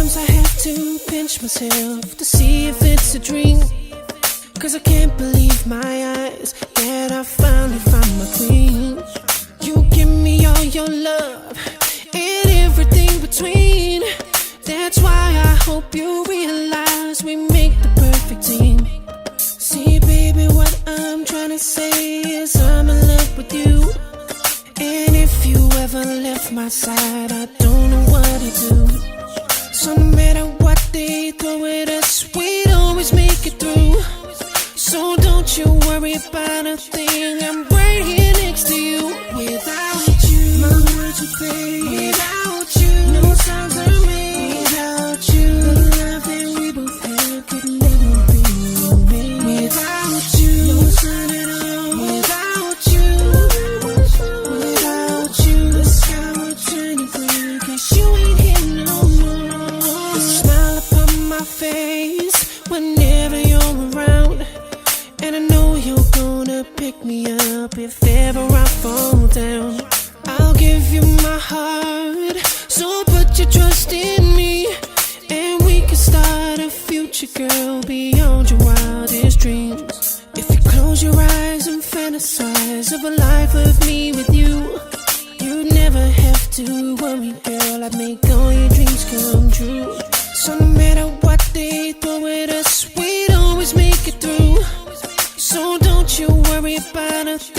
Sometimes I have to pinch myself to see if it's a dream, 'cause I can't believe my eyes that I finally found my queen. You give me all your love and everything between. That's why I hope you realize we make the perfect team. See, baby, what I'm trying to say is I'm in love with you. And if you ever left my side, I don't know what to do. So no matter what they throw at us, we'd always make it through. So don't you worry about a thing, I'm right here next to you. Without you, my words would fade. Without you, no songs are made. Without you, the love that we both had could never be made. Without you, no sun at all. Without you, without you, the sky would turn gray, 'cause you ain't here no more. The smile upon my face whenever you're around, and I know you're gonna pick me up if ever I fall down. I'll give you my heart, so put your trust in me, and we can start a future, girl, beyond your wildest dreams. If you close your eyes and fantasize of a life of me with you, you'd never have to worry, girl, I'd make all your dreams come true. So no matter what they throw at us, we'd always make it through. So don't you worry about a thing.